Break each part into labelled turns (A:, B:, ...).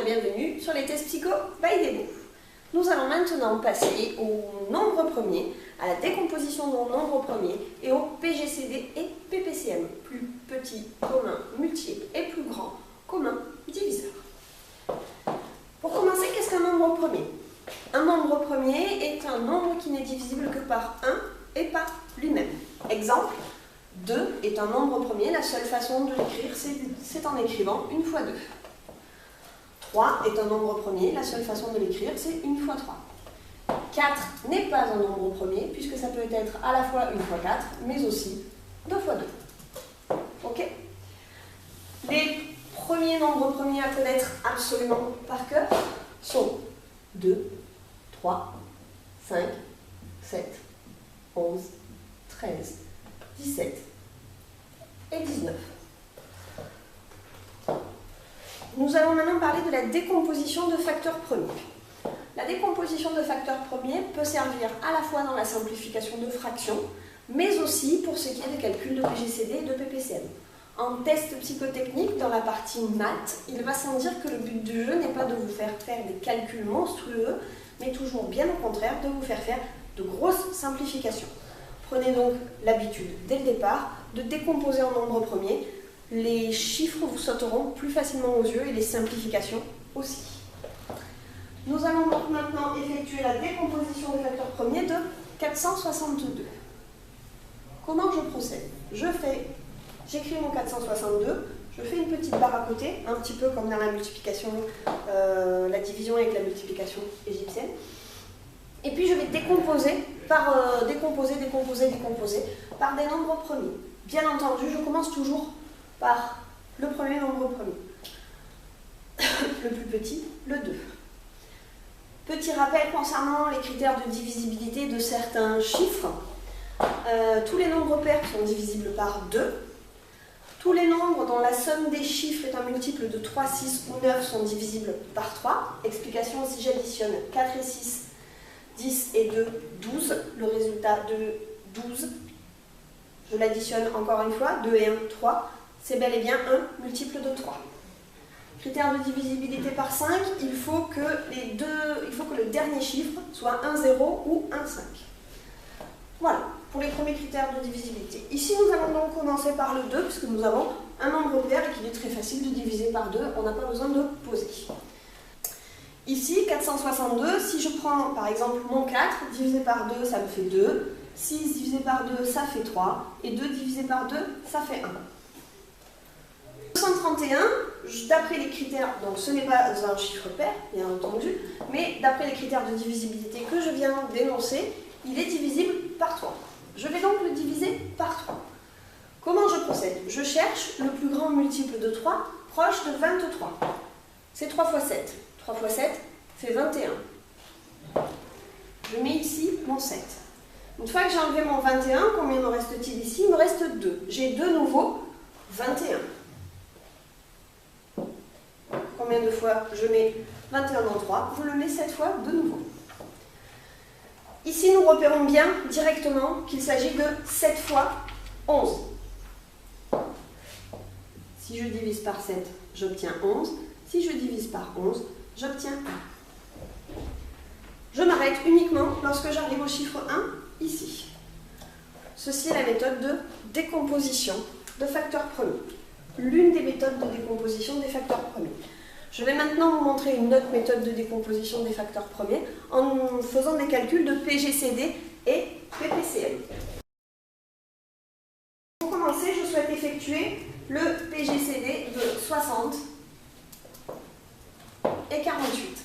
A: et bienvenue sur les tests psycho by Debo. Nous allons maintenant passer au nombre premier, à la décomposition du nombre premier et au PGCD et PPCM, plus petit, commun, multiple et plus grand, commun, diviseur. Pour commencer, qu'est-ce qu'un nombre premier? Un nombre premier est un nombre qui n'est divisible que par 1 et par lui-même. Exemple, 2 est un nombre premier, la seule façon de l'écrire, c'est en écrivant 1 fois 2. 3 est un nombre premier, la seule façon de l'écrire, c'est 1 fois 3. 4 n'est pas un nombre premier, puisque ça peut être à la fois 1 fois 4, mais aussi 2 fois 2. Ok? Les premiers nombres premiers à connaître absolument par cœur sont 2, 3, 5, 7, 11, 13, 17 et 19. Nous allons maintenant parler de la décomposition de facteurs premiers. La décomposition de facteurs premiers peut servir à la fois dans la simplification de fractions, mais aussi pour ce qui est des calculs de PGCD et de PPCM. En test psychotechnique, dans la partie maths, il va sans dire que le but du jeu n'est pas de vous faire faire des calculs monstrueux, mais toujours bien au contraire de vous faire faire de grosses simplifications. Prenez donc l'habitude, dès le départ, de décomposer en nombres premiers. Les chiffres vous sauteront plus facilement aux yeux et les simplifications aussi. Nous allons donc maintenant effectuer la décomposition des facteurs premiers de 462. Comment je procède? J'écris mon 462, je fais une petite barre à côté, un petit peu comme dans la multiplication, la division avec la multiplication égyptienne. Et puis je vais décomposer par décomposer par des nombres premiers. Bien entendu, je commence toujours par le premier nombre premier. Le plus petit, le 2. Petit rappel concernant les critères de divisibilité de certains chiffres. Tous les nombres pairs sont divisibles par 2. Tous les nombres dont la somme des chiffres est un multiple de 3, 6 ou 9 sont divisibles par 3. Explication, si j'additionne 4 et 6, 10 et 2, 12. Le résultat de 12, je l'additionne encore une fois, 2 et 1, 3. C'est bel et bien un multiple de 3. Critère de divisibilité par 5, il faut que le dernier chiffre soit un 0 ou un 5. Voilà, pour les premiers critères de divisibilité. Ici, nous allons donc commencer par le 2, puisque nous avons un nombre pair et qu'il est très facile de diviser par 2, on n'a pas besoin de poser. Ici, 462, si je prends par exemple mon 4, divisé par 2, ça me fait 2. 6 divisé par 2, ça fait 3. Et 2 divisé par 2, ça fait 1. 231, d'après les critères, donc ce n'est pas un chiffre pair, bien entendu, mais d'après les critères de divisibilité que je viens d'énoncer, il est divisible par 3. Je vais donc le diviser par 3. Comment je procède? Je cherche le plus grand multiple de 3 proche de 23. C'est 3 fois 7. 3 fois 7 fait 21. Je mets ici mon 7. Une fois que j'ai enlevé mon 21, combien me reste-t-il ici? Il me reste 2. J'ai de nouveau 21. Combien de fois je mets 21 dans 3? Je le mets 7 fois de nouveau. Ici, nous repérons bien directement qu'il s'agit de 7 fois 11. Si je divise par 7, j'obtiens 11. Si je divise par 11, j'obtiens 1. Je m'arrête uniquement lorsque j'arrive au chiffre 1, ici. Ceci est la méthode de décomposition de facteurs premiers. L'une des méthodes de décomposition des facteurs premiers. Je vais maintenant vous montrer une autre méthode de décomposition des facteurs premiers en faisant des calculs de PGCD et PPCM. Pour commencer, je souhaite effectuer le PGCD de 60 et 48.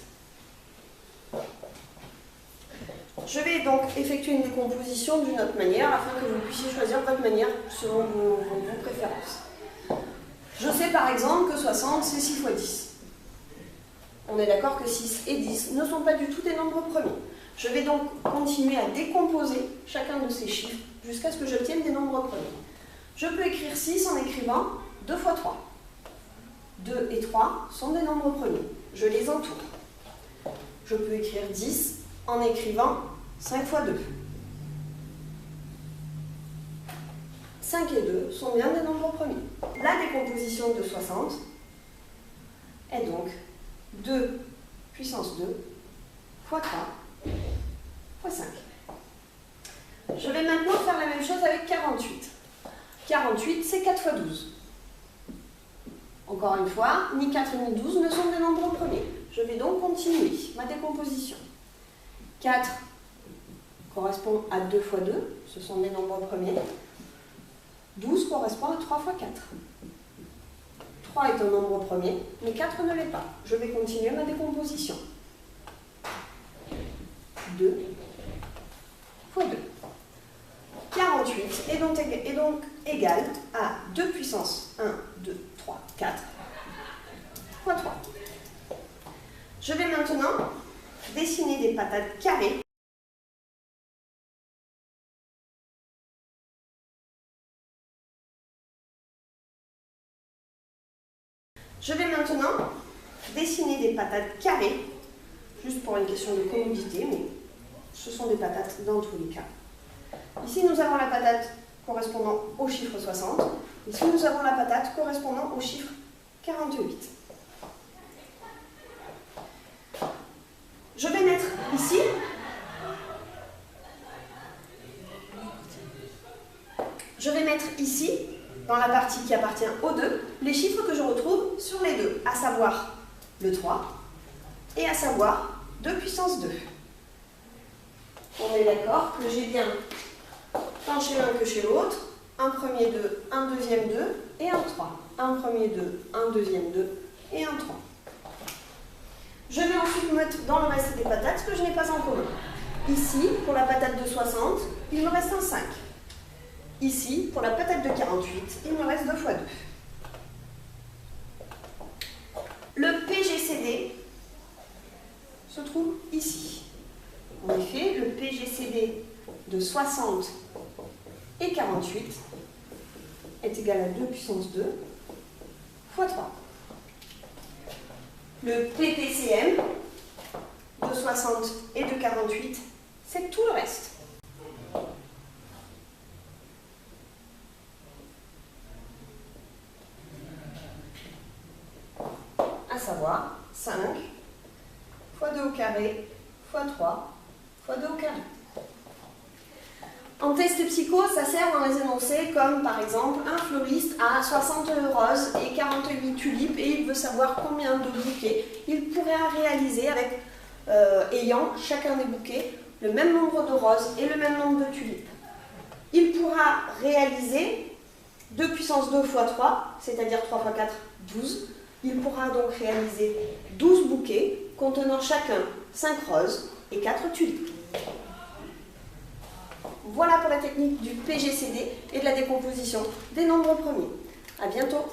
A: Je vais donc effectuer une décomposition d'une autre manière afin que vous puissiez choisir votre manière selon vos préférences. Je sais par exemple que 60 c'est 6 fois 10. On est d'accord que 6 et 10 ne sont pas du tout des nombres premiers. Je vais donc continuer à décomposer chacun de ces chiffres jusqu'à ce que j'obtienne des nombres premiers. Je peux écrire 6 en écrivant 2 fois 3. 2 et 3 sont des nombres premiers. Je les entoure. Je peux écrire 10 en écrivant 5 fois 2. 5 et 2 sont bien des nombres premiers. La décomposition de 60 est donc 2 puissance 2 fois 3 fois 5. Je vais maintenant faire la même chose avec 48. 48, c'est 4 fois 12. Encore une fois, ni 4 ni 12 ne sont des nombres premiers. Je vais donc continuer ma décomposition. 4 correspond à 2 fois 2, ce sont des nombres premiers. 12 correspond à 3 fois 4. 3 est un nombre premier, mais 4 ne l'est pas. Je vais continuer ma décomposition. 2 fois 2. 48 est donc égal à 2 puissance 1, 2, 3, 4 fois 3. Je vais maintenant dessiner des patates carrées. Je vais maintenant dessiner des patates carrées, juste pour une question de commodité, mais ce sont des patates dans tous les cas. Ici, nous avons la patate correspondant au chiffre 60. Ici, nous avons la patate correspondant au chiffre 48. Je vais mettre ici dans la partie qui appartient aux 2, les chiffres que je retrouve sur les 2, à savoir le 3 et à savoir 2 puissance 2. On est d'accord que j'ai bien tant chez l'un que chez l'autre, un premier 2, un deuxième 2 et un 3. Un premier 2, un deuxième 2 et un 3. Je vais ensuite mettre dans le reste des patates ce que je n'ai pas en commun. Ici, pour la patate de 60, il me reste un 5. Ici, pour la patate de 48, il me reste 2 fois 2. Le PGCD se trouve ici. En effet, le PGCD de 60 et 48 est égal à 2 puissance 2 fois 3. Le PPCM de 60 et de 48, c'est tout le reste. À savoir 5 fois 2 au carré fois 3 fois 2 au carré. En test psycho, ça sert dans les énoncés comme par exemple un fleuriste a 60 roses et 48 tulipes et il veut savoir combien de bouquets il pourrait réaliser avec ayant chacun des bouquets le même nombre de roses et le même nombre de tulipes. Il pourra réaliser 2 puissance 2 fois 3, c'est-à-dire 3 fois 4, 12. Il pourra donc réaliser 12 bouquets contenant chacun 5 roses et 4 tulipes. Voilà pour la technique du PGCD et de la décomposition des nombres premiers. À bientôt.